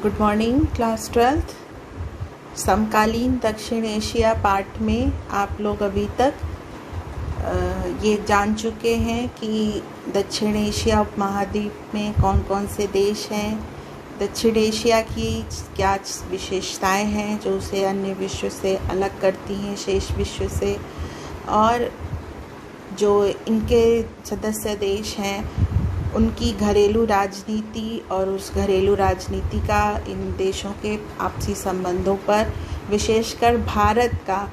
Good morning class 12th। समकालीन दक्षिण Asia पाठ में आप लोग अभी तक ये जान चुके हैं कि दक्षिण एशिया उपमहाद्वीप में कौन कौन से देश हैं, दक्षिण एशिया की क्या विशेषताएं हैं जो उसे अन्य विश्व से अलग करती हैं, शेष विश्व से, और जो इनके सदस्य देश हैं उनकी घरेलू राजनीति और उस घरेलू राजनीति का इन देशों के आपसी संबंधों पर, विशेषकर भारत का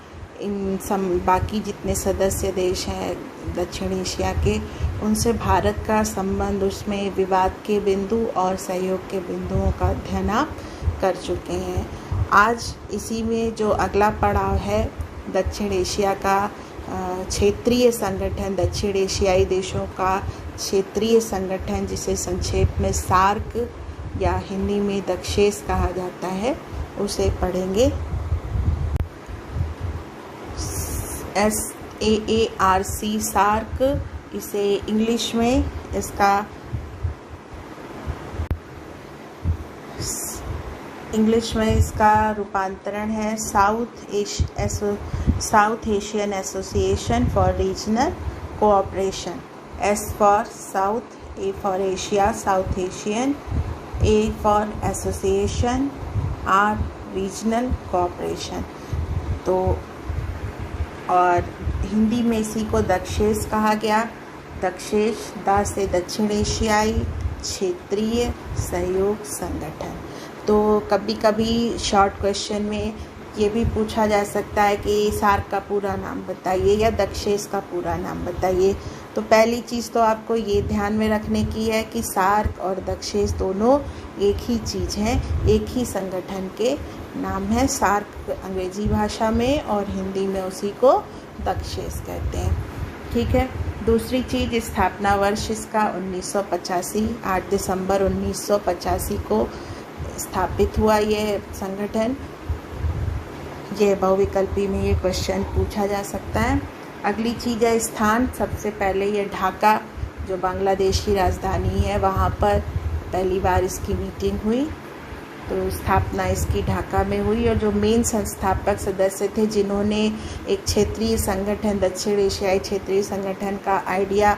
बाकी जितने सदस्य देश हैं दक्षिण एशिया के, उनसे भारत का संबंध, उसमें विवाद के बिंदु और सहयोग के बिंदुओं का अध्ययन आप कर चुके हैं। आज इसी में जो अगला पड़ाव है दक्षिण एशिया का क्षेत्रीय संगठन, दक्षिण एशियाई देशों का क्षेत्रीय संगठन जिसे संक्षेप में सार्क या हिंदी में दक्षेस कहा जाता है, उसे पढ़ेंगे। SAARC सार्क, इसे इंग्लिश में इसका रूपांतरण है south Asian association for regional cooperation. S for South, A for Asia, South Asian, A for Association, R Regional Cooperation। तो और हिंदी में इसी को दक्षेस कहा गया। दक्षेस दा से दक्षिण एशियाई क्षेत्रीय सहयोग संगठन। तो कभी कभी शॉर्ट क्वेश्चन में ये भी पूछा जा सकता है कि सार्क का पूरा नाम बताइए या दक्षेस का पूरा नाम बताइए। तो पहली चीज़ तो आपको ये ध्यान में रखने की है कि सार्क और दक्षेस दोनों एक ही चीज़ हैं, एक ही संगठन के नाम है। सार्क अंग्रेजी भाषा में और हिंदी में उसी को दक्षेस कहते हैं। ठीक है। दूसरी चीज़, स्थापना वर्ष इसका 1985, 8 दिसंबर 1985 को स्थापित हुआ ये संगठन। ये बहुविकल्पी में ये क्वेश्चन पूछा जा सकता है। अगली चीज़ है स्थान। सबसे पहले ये ढाका, जो बांग्लादेश की राजधानी है, वहाँ पर पहली बार इसकी मीटिंग हुई। तो स्थापना इसकी ढाका में हुई और जो मेन संस्थापक सदस्य थे जिन्होंने एक क्षेत्रीय संगठन, दक्षिण एशियाई क्षेत्रीय संगठन का आइडिया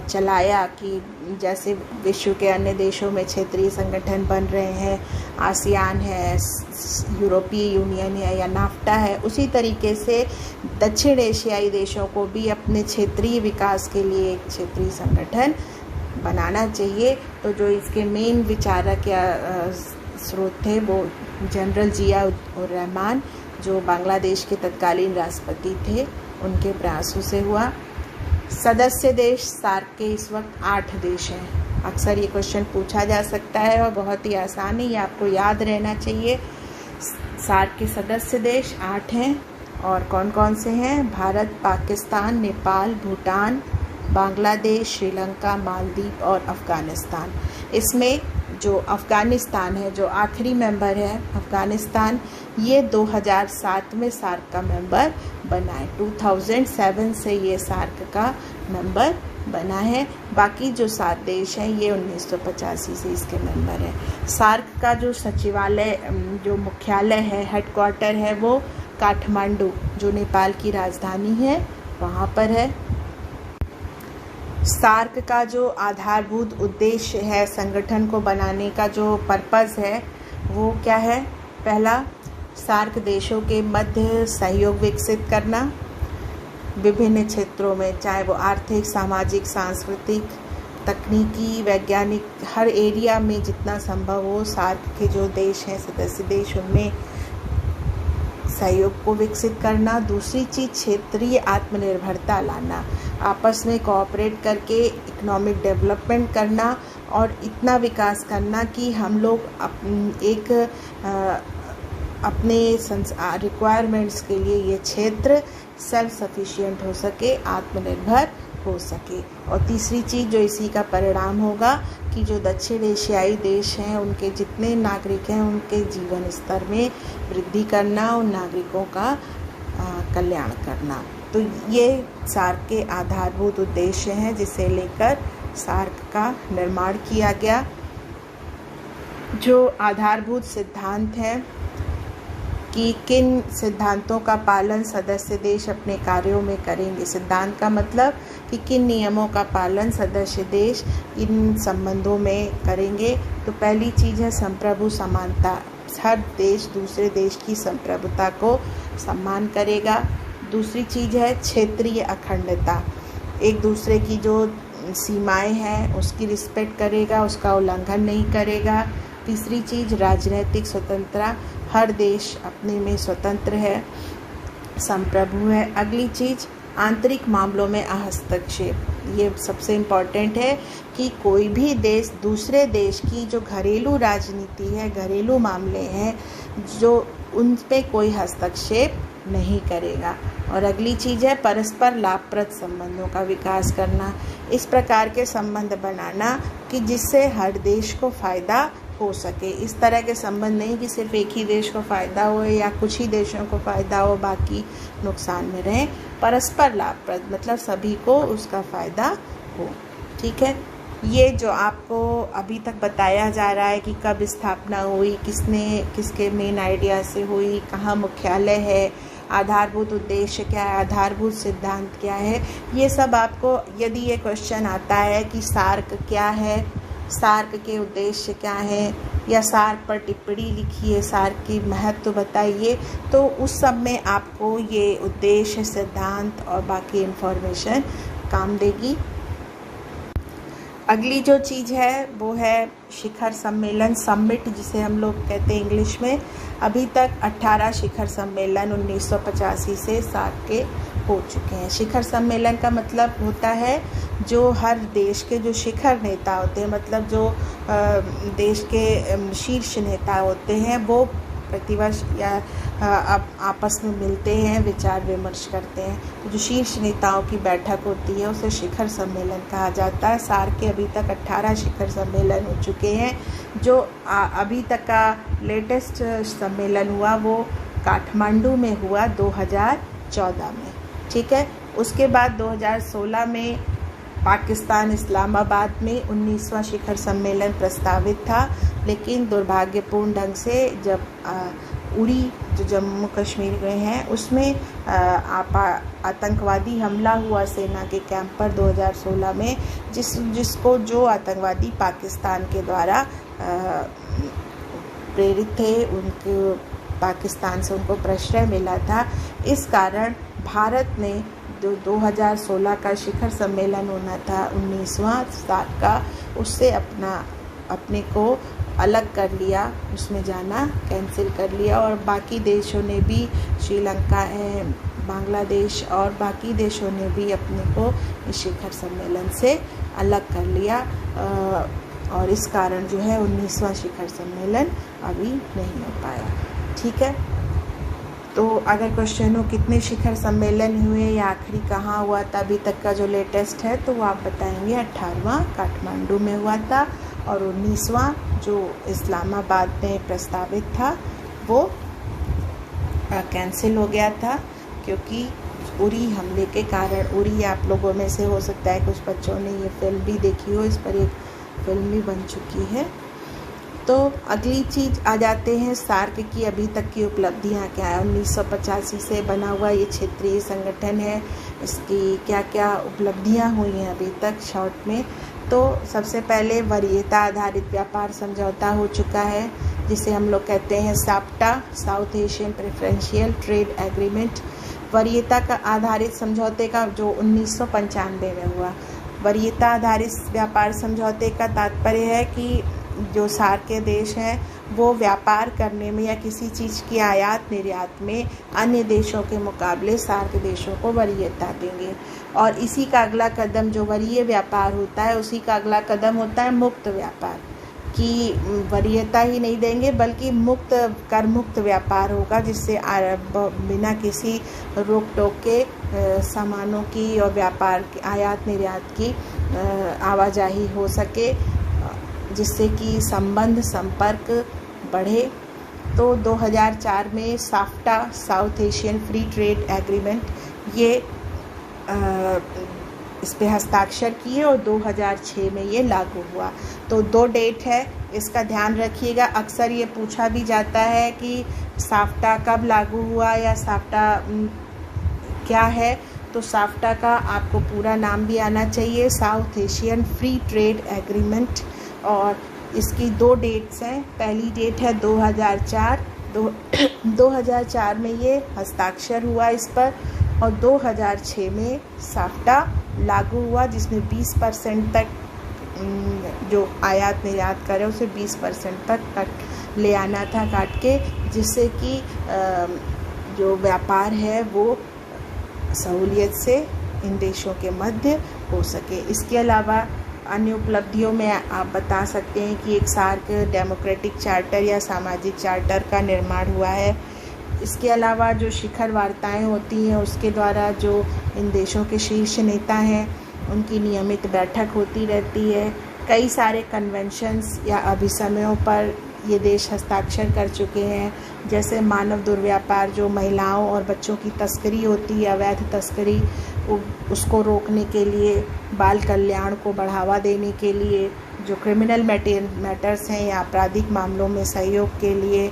चलाया कि जैसे विश्व के अन्य देशों में क्षेत्रीय संगठन बन रहे हैं, आसियान है, यूरोपीय यूनियन है या नाफ्टा है, उसी तरीके से दक्षिण एशियाई देशों को भी अपने क्षेत्रीय विकास के लिए एक क्षेत्रीय संगठन बनाना चाहिए। तो जो इसके मेन विचारक या स्रोत थे वो जनरल जिया उर रहमान, जो बांग्लादेश के तत्कालीन राष्ट्रपति थे, उनके प्रयासों से हुआ। सदस्य देश सार्क के इस वक्त 8 देश हैं। अक्सर ये क्वेश्चन पूछा जा सकता है और बहुत ही आसान है, ये आपको याद रहना चाहिए। सार्क के सदस्य देश 8 हैं और कौन कौन से हैं? भारत, पाकिस्तान, नेपाल, भूटान, बांग्लादेश, श्रीलंका, मालदीव और अफ़गानिस्तान। इसमें जो अफ़गानिस्तान है, जो आखिरी मेंबर है अफ़गानिस्तान, ये 2007 में सार्क का मेंबर बना है। 2007 से ये सार्क का मेंबर बना है। बाकी जो 7 देश हैं ये 1985 से इसके मेंबर हैं। सार्क का जो सचिवालय, जो मुख्यालय है, हेडक्वार्टर है, वो काठमांडू, जो नेपाल की राजधानी है, वहाँ पर है। सार्क का जो आधारभूत उद्देश्य है, संगठन को बनाने का जो पर्पस है, वो क्या है? पहला, सार्क देशों के मध्य सहयोग विकसित करना विभिन्न क्षेत्रों में, चाहे वो आर्थिक, सामाजिक, सांस्कृतिक, तकनीकी, वैज्ञानिक, हर एरिया में जितना संभव हो सार्क के जो देश हैं, सदस्य देश, उनमें सहयोग को विकसित करना। दूसरी चीज़, क्षेत्रीय आत्मनिर्भरता लाना, आपस में कोऑपरेट करके इकोनॉमिक डेवलपमेंट करना और इतना विकास करना कि हम लोग अपने रिक्वायरमेंट्स के लिए ये क्षेत्र सेल्फ सफिशिएंट हो सके, आत्मनिर्भर हो सके। और तीसरी चीज़ जो इसी का परिणाम होगा कि जो दक्षिण एशियाई देश हैं उनके जितने नागरिक हैं उनके जीवन स्तर में वृद्धि करना, उन नागरिकों का कल्याण करना। तो ये सार्क के आधारभूत उद्देश्य हैं जिसे लेकर सार्क का निर्माण किया गया। जो आधारभूत सिद्धांत है कि किन सिद्धांतों का पालन सदस्य देश अपने कार्यों में करेंगे। सिद्धांत का मतलब कि किन नियमों का पालन सदस्य देश इन संबंधों में करेंगे। तो पहली चीज़ है संप्रभु समानता, हर देश दूसरे देश की संप्रभुता को सम्मान करेगा। दूसरी चीज़ है क्षेत्रीय अखंडता, एक दूसरे की जो सीमाएं हैं उसकी रिस्पेक्ट करेगा, उसका उल्लंघन नहीं करेगा। तीसरी चीज़ राजनीतिक स्वतंत्रता, हर देश अपने में स्वतंत्र है, संप्रभु है। अगली चीज़ आंतरिक मामलों में हस्तक्षेप, ये सबसे इम्पॉर्टेंट है कि कोई भी देश दूसरे देश की जो घरेलू राजनीति है, घरेलू मामले हैं, जो उन पे कोई हस्तक्षेप नहीं करेगा। और अगली चीज़ है परस्पर लाभप्रद संबंधों का विकास करना, इस प्रकार के संबंध बनाना कि जिससे हर देश को फ़ायदा हो सके। इस तरह के संबंध नहीं कि सिर्फ एक ही देश को फ़ायदा हो या कुछ ही देशों को फ़ायदा हो, बाकी नुकसान में रहें। परस्पर लाभप्रद मतलब सभी को उसका फ़ायदा हो। ठीक है, ये जो आपको अभी तक बताया जा रहा है कि कब स्थापना हुई, किसके मेन आइडिया से हुई, कहाँ मुख्यालय है, आधारभूत उद्देश्य क्या है, आधारभूत सिद्धांत क्या है, ये सब आपको, यदि ये क्वेश्चन आता है कि सार्क क्या है, सार्क के उद्देश्य क्या है, या सार्क पर टिप्पणी लिखिए, सार्क की महत्व बताइए, तो उस सब में आपको ये उद्देश्य, सिद्धांत और बाकी इन्फॉर्मेशन काम देगी। अगली जो चीज़ है वो है शिखर सम्मेलन, समिट जिसे हम लोग कहते हैं इंग्लिश में। अभी तक 18 शिखर सम्मेलन 1985 से सार्क के हो चुके हैं। शिखर सम्मेलन का मतलब होता है जो हर देश के जो शिखर नेता होते हैं, मतलब जो देश के शीर्ष नेता होते हैं, वो प्रतिवर्ष या आपस में मिलते हैं, विचार विमर्श करते हैं। तो जो शीर्ष नेताओं की बैठक होती है उसे शिखर सम्मेलन कहा जाता है। सार्क के अभी तक 18 शिखर सम्मेलन हो चुके हैं। जो अभी तक का लेटेस्ट सम्मेलन हुआ वो काठमांडू में हुआ 2014 में। ठीक है, उसके बाद 2016 में पाकिस्तान इस्लामाबाद में 19वां शिखर सम्मेलन प्रस्तावित था, लेकिन दुर्भाग्यपूर्ण ढंग से जब उड़ी जो जम्मू कश्मीर में है उसमें आतंकवादी हमला हुआ सेना के कैंप पर 2016 में, जिसको जो आतंकवादी पाकिस्तान के द्वारा प्रेरित थे, उनको पाकिस्तान से उनको प्रश्रय मिला था। इस कारण भारत ने जो 2016 का शिखर सम्मेलन होना था 19वां सार्क का, उससे अपने को अलग कर लिया, उसमें जाना कैंसिल कर लिया। और बाकी देशों ने भी, श्रीलंका, बांग्लादेश और बाकी देशों ने भी अपने को इस शिखर सम्मेलन से अलग कर लिया, और इस कारण जो है 19वां शिखर सम्मेलन अभी नहीं हो पाया। ठीक है, तो अगर क्वेश्चन हो कितने शिखर सम्मेलन हुए या आखिरी कहाँ हुआ था अभी तक का जो लेटेस्ट है, तो वो आप बताएंगे 18वां काठमांडू में हुआ था, और 19वां जो इस्लामाबाद में प्रस्तावित था वो कैंसिल हो गया था, क्योंकि उरी हमले के कारण। उरी आप लोगों में से हो सकता है कुछ बच्चों ने ये फिल्म भी देखी हो, इस पर एक फिल्म भी बन चुकी है। तो अगली चीज़ आ जाते हैं सार्क की अभी तक की उपलब्धियां क्या है। 1985 से बना हुआ ये क्षेत्रीय संगठन है, इसकी क्या क्या उपलब्धियां हुई हैं अभी तक शॉर्ट में। तो सबसे पहले वरीयता आधारित व्यापार समझौता हो चुका है, जिसे हम लोग कहते हैं SAPTA, south Asian preferential trade agreement. वरीयता का आधारित समझौते का जो 1995 में हुआ। वरीयता आधारित व्यापार समझौते का तात्पर्य है कि जो सार्क के देश हैं वो व्यापार करने में या किसी चीज़ की आयात निर्यात में अन्य देशों के मुकाबले सार्क देशों को वरीयता देंगे। और इसी का अगला कदम, जो वरीय व्यापार होता है, उसी का अगला कदम होता है मुक्त व्यापार, कि वरीयता ही नहीं देंगे बल्कि मुक्त, कर मुक्त व्यापार होगा, जिससे बिना किसी रोक टोक के सामानों की और व्यापार की, आयात निर्यात की आवाजाही हो सके, जिससे कि संबंध संपर्क बढ़े। तो 2004 में SAFTA, south Asian free trade agreement, ये इस पे हस्ताक्षर किए और 2006 में ये लागू हुआ। तो 2 डेट है, इसका ध्यान रखिएगा। अक्सर ये पूछा भी जाता है कि साफ्टा कब लागू हुआ या साफ्टा क्या है। तो साफ्टा का आपको पूरा नाम भी आना चाहिए, south Asian free trade agreement. और इसकी 2 डेट्स हैं। पहली डेट है 2004 2004 में ये हस्ताक्षर हुआ इस पर, और 2006 में साफ्टा लागू हुआ, जिसमें 20% तक जो आयात निर्यात करे उसे 20% तक कट ले आना था काट के, जिससे कि जो व्यापार है वो सहूलियत से इन देशों के मध्य हो सके। इसके अलावा अन्य उपलब्धियों में आप बता सकते हैं कि एक सार्क डेमोक्रेटिक चार्टर या सामाजिक चार्टर का निर्माण हुआ है। इसके अलावा जो शिखर वार्ताएं होती हैं उसके द्वारा जो इन देशों के शीर्ष नेता हैं उनकी नियमित बैठक होती रहती है। कई सारे कन्वेंशंस या अभिसमयों पर ये देश हस्ताक्षर कर चुके हैं, जैसे मानव दुर्व्यापार, जो महिलाओं और बच्चों की तस्करी होती है, अवैध तस्करी, उसको रोकने के लिए, बाल कल्याण को बढ़ावा देने के लिए, जो क्रिमिनल मैटर्स हैं या आपराधिक मामलों में सहयोग के लिए,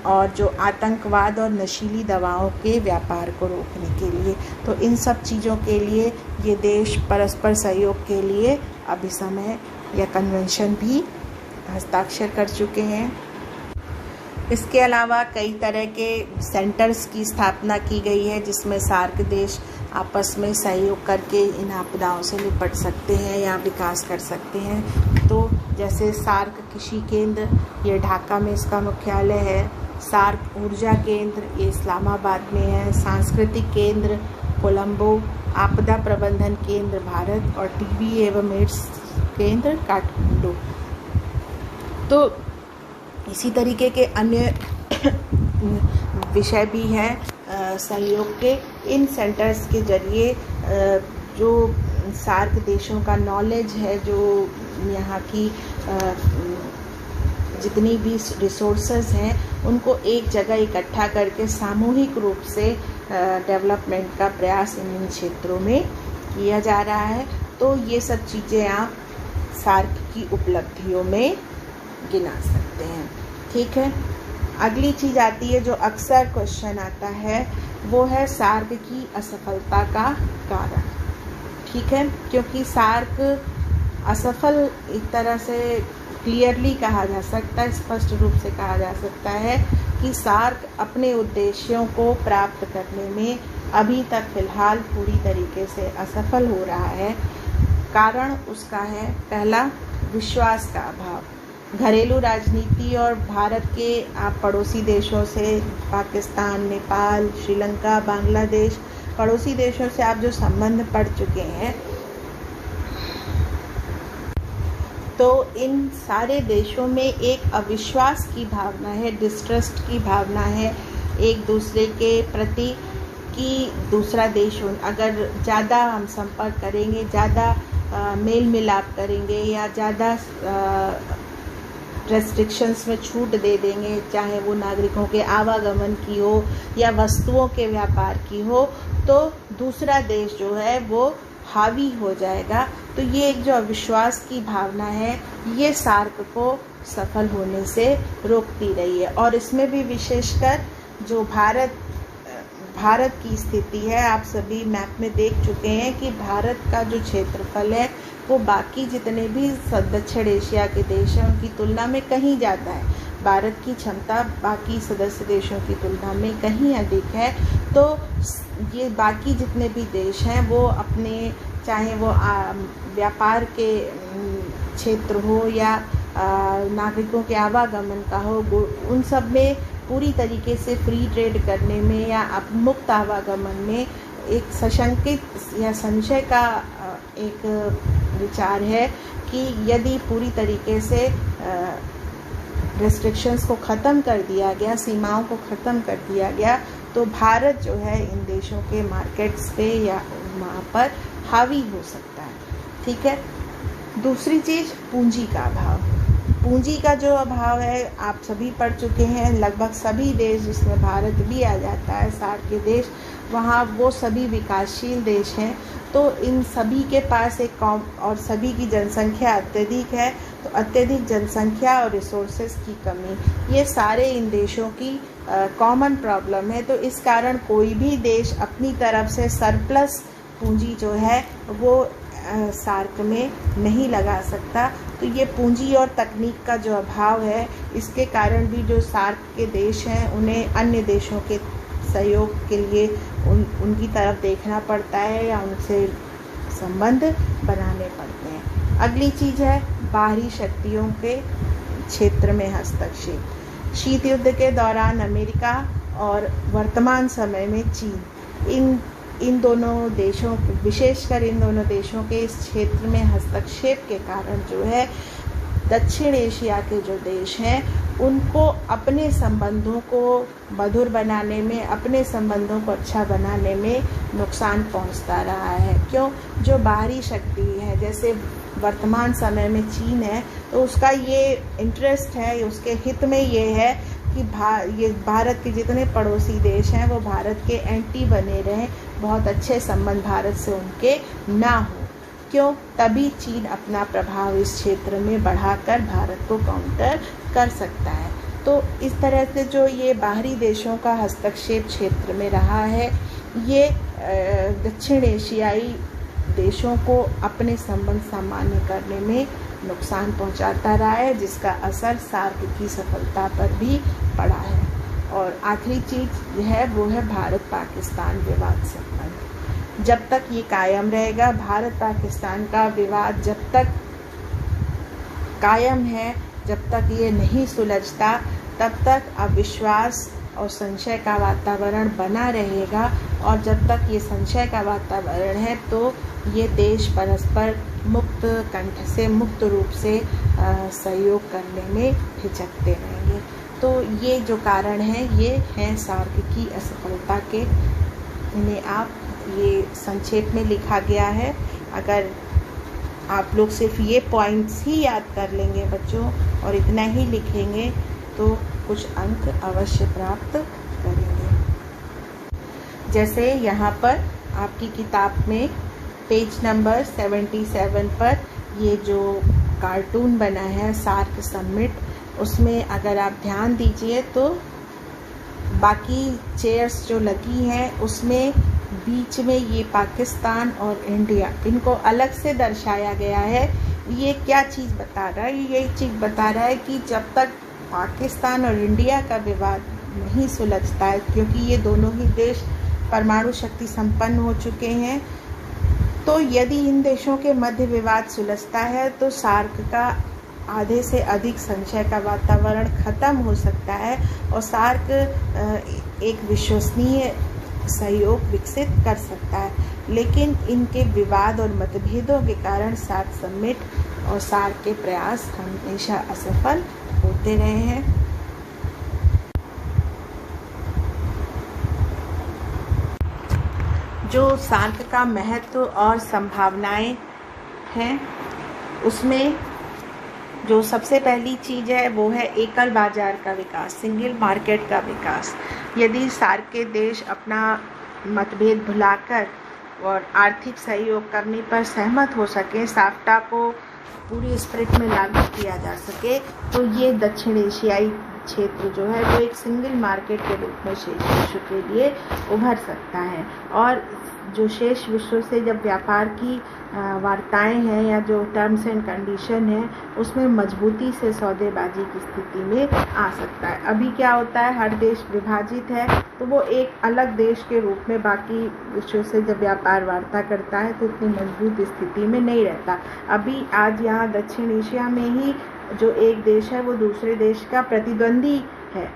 और जो आतंकवाद और नशीली दवाओं के व्यापार को रोकने के लिए। तो इन सब चीज़ों के लिए ये देश परस्पर सहयोग के लिए अभिसमय या कन्वेंशन भी हस्ताक्षर कर चुके हैं। इसके अलावा कई तरह के सेंटर्स की स्थापना की गई है, जिसमें सार्क देश आपस में सहयोग करके इन आपदाओं से निपट सकते हैं या विकास कर सकते हैं। तो जैसे सार्क कृषि केंद्र, ये ढाका में इसका मुख्यालय है। सार्क ऊर्जा केंद्र, ये इस्लामाबाद में है। सांस्कृतिक केंद्र कोलंबो, आपदा प्रबंधन केंद्र भारत, और टीबी एवं एड्स केंद्र काठमांडू। तो इसी तरीके के अन्य विषय भी हैं सहयोग के। इन सेंटर्स के जरिए जो सार्क देशों का नॉलेज है, जो यहाँ की जितनी भी रिसोर्सेज हैं उनको एक जगह इकट्ठा करके सामूहिक रूप से डेवलपमेंट का प्रयास इन क्षेत्रों में किया जा रहा है। तो ये सब चीज़ें आप सार्क की उपलब्धियों में गिना सकते हैं। ठीक है, अगली चीज़ आती है जो अक्सर क्वेश्चन आता है, वो है सार्क की असफलता का कारण। ठीक है, क्योंकि सार्क असफल एक तरह से क्लियरली कहा जा सकता है, स्पष्ट रूप से कहा जा सकता है कि सार्क अपने उद्देश्यों को प्राप्त करने में अभी तक फिलहाल पूरी तरीके से असफल हो रहा है। कारण उसका है, पहला, विश्वास का अभाव। घरेलू राजनीति और भारत के आप पड़ोसी देशों से, पाकिस्तान, नेपाल, श्रीलंका, बांग्लादेश, पड़ोसी देशों से आप जो संबंध पढ़ चुके हैं, तो इन सारे देशों में एक अविश्वास की भावना है, डिस्ट्रस्ट की भावना है एक दूसरे के प्रति, कि दूसरा देश अगर ज़्यादा हम संपर्क करेंगे, ज़्यादा मेल मिलाप करेंगे या ज़्यादा रेस्ट्रिक्शंस में छूट दे देंगे, चाहे वो नागरिकों के आवागमन की हो या वस्तुओं के व्यापार की हो, तो दूसरा देश जो है वो हावी हो जाएगा। तो ये एक जो अविश्वास की भावना है, ये सार्क को सफल होने से रोकती रही है। और इसमें भी विशेषकर जो भारत की स्थिति है, आप सभी मैप में देख चुके हैं कि भारत का जो क्षेत्रफल है वो बाकी जितने भी दक्षिण एशिया के देश हैं उनकी तुलना में कहीं ज़्यादा है। भारत की क्षमता बाकी सदस्य देशों की तुलना में कहीं अधिक है। तो ये बाकी जितने भी देश हैं वो अपने, चाहे वो व्यापार के क्षेत्र हो या नागरिकों के आवागमन का हो, उन सब में पूरी तरीके से फ्री ट्रेड करने में या मुक्त आवागमन में एक सशंकित या संशय का एक विचार है कि यदि पूरी तरीके से रेस्ट्रिक्शंस को ख़त्म कर दिया गया, सीमाओं को ख़त्म कर दिया गया, तो भारत जो है इन देशों के मार्केट्स पे या वहाँ पर हावी हो सकता है। ठीक है, दूसरी चीज़ पूंजी का अभाव। पूंजी का जो अभाव है आप सभी पढ़ चुके हैं, लगभग सभी देश जिसमें भारत भी आ जाता है, सार्क के देश, वहाँ वो सभी विकासशील देश हैं, तो इन सभी के पास एक और सभी की जनसंख्या अत्यधिक है, तो अत्यधिक जनसंख्या और रिसोर्सेज की कमी, ये सारे इन देशों की कॉमन प्रॉब्लम है। तो इस कारण कोई भी देश अपनी तरफ से सरप्लस पूंजी जो है वो सार्क में नहीं लगा सकता। तो ये पूंजी और तकनीक का जो अभाव है, इसके कारण भी जो सार्क के देश हैं उन्हें अन्य देशों के सहयोग के लिए उनकी तरफ देखना पड़ता है या उनसे संबंध बनाने पड़ते हैं। अगली चीज़ है बाहरी शक्तियों के क्षेत्र में हस्तक्षेप। शीत युद्ध के दौरान अमेरिका और वर्तमान समय में चीन, इन दोनों देशों, विशेषकर इन दोनों देशों के इस क्षेत्र में हस्तक्षेप के कारण जो है दक्षिण एशिया के जो देश हैं उनको अपने संबंधों को मधुर बनाने में, अपने संबंधों को अच्छा बनाने में नुकसान पहुंचता रहा है। क्यों? जो बाहरी शक्ति है, जैसे वर्तमान समय में चीन है, तो उसका ये इंटरेस्ट है, उसके हित में ये है कि ये भारत के जितने पड़ोसी देश हैं वो भारत के एंटी बने रहें, बहुत अच्छे संबंध भारत से उनके ना हो। क्यों? तभी चीन अपना प्रभाव इस क्षेत्र में बढ़ाकर भारत को काउंटर कर सकता है। तो इस तरह से जो ये बाहरी देशों का हस्तक्षेप क्षेत्र में रहा है, ये दक्षिण एशियाई देशों को अपने संबंध सामान्य करने में नुकसान पहुंचाता रहा है, जिसका असर सार्क की सफलता पर भी पड़ा है। और आखिरी चीज़ है वो है भारत पाकिस्तान विवाद संबंध। जब तक ये कायम रहेगा, भारत पाकिस्तान का विवाद जब तक कायम है, जब तक ये नहीं सुलझता, तब तक अविश्वास और संशय का वातावरण बना रहेगा। और जब तक ये संशय का वातावरण है तो ये देश परस्पर मुक्त कंठ से, मुक्त रूप से सहयोग करने में हिचकते रहेंगे। तो ये जो कारण हैं ये हैं सार्क की असफलता के। इन्हें आप ये संक्षेप में लिखा गया है। अगर आप लोग सिर्फ ये पॉइंट्स ही याद कर लेंगे बच्चों और इतना ही लिखेंगे तो कुछ अंक अवश्य प्राप्त करेंगे। जैसे यहाँ पर आपकी किताब में पेज नंबर 77 पर ये जो कार्टून बना है सार्क समिट, उसमें अगर आप ध्यान दीजिए तो बाकी चेयर्स जो लगी हैं उसमें बीच में ये पाकिस्तान और इंडिया, इनको अलग से दर्शाया गया है। ये क्या चीज़ बता रहा है? ये चीज़ बता रहा है कि जब तक पाकिस्तान और इंडिया का विवाद नहीं सुलझता है, क्योंकि ये दोनों ही देश परमाणु शक्ति संपन्न हो चुके हैं, तो यदि इन देशों के मध्य विवाद सुलझता है तो सार्क का आधे से अधिक संशय का वातावरण खत्म हो सकता है और सार्क एक विश्वसनीय सहयोग विकसित कर सकता है। लेकिन इनके विवाद और मतभेदों के कारण सार्क समिट और सार्क के प्रयास हमेशा असफल होते रहे हैं। जो सार्क का महत्व और संभावनाएं हैं, उसमें जो सबसे पहली चीज़ है वो है एकल बाजार का विकास, सिंगल मार्केट का विकास। यदि सार्क के देश अपना मतभेद भुलाकर और आर्थिक सहयोग करने पर सहमत हो सके, साफ्टा को पूरी स्पिरिट में लागू किया जा सके, तो ये दक्षिण एशियाई क्षेत्र जो है वो एक सिंगल मार्केट के रूप में शेष विश्व के लिए उभर सकता है। और जो शेष विश्व से जब व्यापार की वार्ताएं हैं या जो टर्म्स एंड कंडीशन है, उसमें मजबूती से सौदेबाजी की स्थिति में आ सकता है। अभी क्या होता है, हर देश विभाजित है तो वो एक अलग देश के रूप में बाकी विश्व से जब व्यापार वार्ता करता है तो इतनी मजबूत स्थिति में नहीं रहता। अभी आज यहाँ दक्षिण एशिया में ही जो एक देश है वो दूसरे देश का प्रतिद्वंदी है,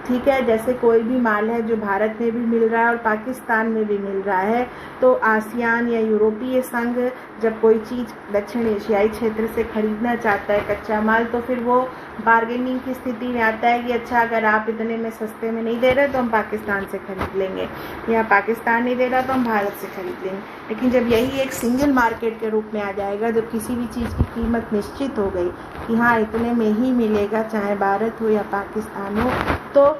ठीक है। जैसे कोई भी माल है जो भारत में भी मिल रहा है और पाकिस्तान में भी मिल रहा है, तो आसियान या यूरोपीय संघ जब कोई चीज़ दक्षिण एशियाई क्षेत्र से खरीदना चाहता है कच्चा माल, तो फिर वो बार्गेनिंग की स्थिति में आता है कि अच्छा अगर आप इतने में सस्ते में नहीं दे रहे तो हम पाकिस्तान से खरीद लेंगे, या पाकिस्तान नहीं दे रहा तो हम भारत से खरीद लेंगे। लेकिन जब यही एक सिंगल मार्केट के रूप में आ जाएगा, जब किसी भी चीज़ की कीमत निश्चित हो गई कि हाँ इतने में ही मिलेगा, चाहे भारत हो या पाकिस्तान हो, तो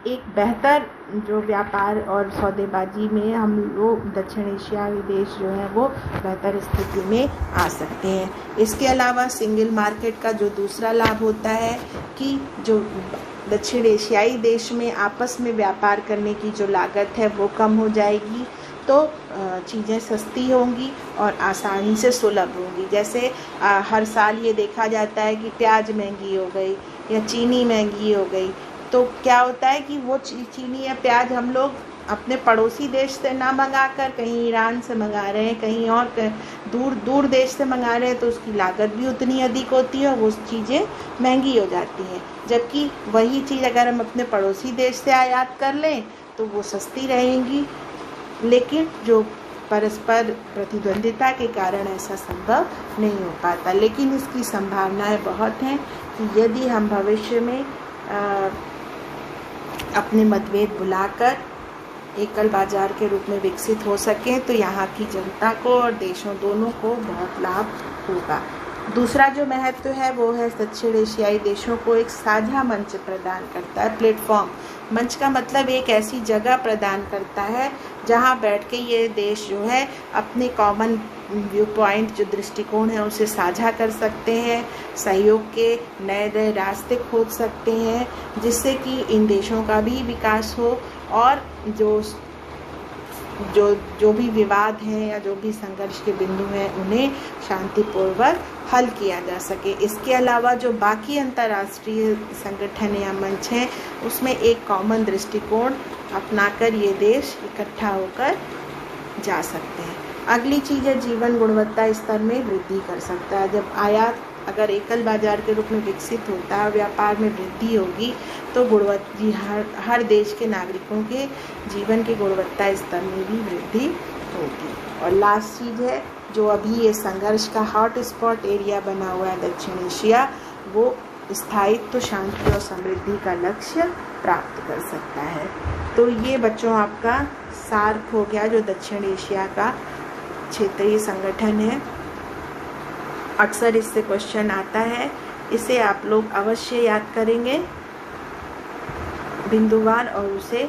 एक बेहतर जो व्यापार और सौदेबाजी में हम लोग दक्षिण एशियाई देश जो है वो बेहतर स्थिति में आ सकते हैं। इसके अलावा सिंगल मार्केट का जो दूसरा लाभ होता है कि जो दक्षिण एशियाई देश में आपस में व्यापार करने की जो लागत है वो कम हो जाएगी, तो चीज़ें सस्ती होंगी और आसानी से सुलभ होंगी। जैसे हर साल ये देखा जाता है कि प्याज महंगी हो गई या चीनी महंगी हो गई, तो क्या होता है कि वो चीनी या प्याज हम लोग अपने पड़ोसी देश से ना मंगा कर कहीं ईरान से मंगा रहे हैं, कहीं और दूर देश से मंगा रहे हैं, तो उसकी लागत भी उतनी अधिक होती है और वो चीज़ें महंगी हो जाती हैं। जबकि वही चीज़ अगर हम अपने पड़ोसी देश से आयात कर लें तो वो सस्ती रहेंगी, लेकिन जो परस्पर प्रतिद्वंदिता के कारण ऐसा संभव नहीं हो पाता। लेकिन इसकी संभावनाएं बहुत हैं कि यदि हम भविष्य में अपने मतभेद भुलाकर एकल बाजार के रूप में विकसित हो सकें तो यहाँ की जनता को और देशों दोनों को बहुत लाभ होगा। दूसरा जो महत्व है वो है दक्षिण एशियाई देशों को एक साझा मंच प्रदान करता है। प्लेटफॉर्म, मंच का मतलब एक ऐसी जगह प्रदान करता है जहाँ बैठ के ये देश जो है अपने कॉमन व्यू पॉइंट, जो दृष्टिकोण है उसे साझा कर सकते हैं, सहयोग के नए नए रास्ते खोज सकते हैं, जिससे कि इन देशों का भी विकास हो और जो भी विवाद हैं या जो भी संघर्ष के बिंदु हैं उन्हें शांतिपूर्वक हल किया जा सके। इसके अलावा जो बाकी अंतर्राष्ट्रीय संगठन या मंच हैं उसमें एक कॉमन दृष्टिकोण अपनाकर ये देश इकट्ठा होकर जा सकते हैं। अगली चीज़ है जीवन गुणवत्ता स्तर में वृद्धि कर सकता है। जब आयात अगर एकल बाजार के रूप में विकसित होता है, व्यापार में वृद्धि होगी, तो हर देश के नागरिकों के जीवन की गुणवत्ता स्तर में भी वृद्धि होगी। और लास्ट चीज़ है जो अभी ये संघर्ष का हॉट स्पॉट एरिया बना हुआ है दक्षिण एशिया, वो स्थायित्व, शांति और समृद्धि का लक्ष्य प्राप्त कर सकता है। तो ये बच्चों आपका सार्क हो गया जो दक्षिण एशिया का क्षेत्रीय संगठन है। अक्सर इससे क्वेश्चन आता है, इसे आप लोग अवश्य याद करेंगे बिंदुवार और उसे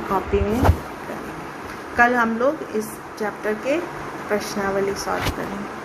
कॉपी में करेंगे। कल हम लोग इस चैप्टर के प्रश्नावली सॉल्व करेंगे।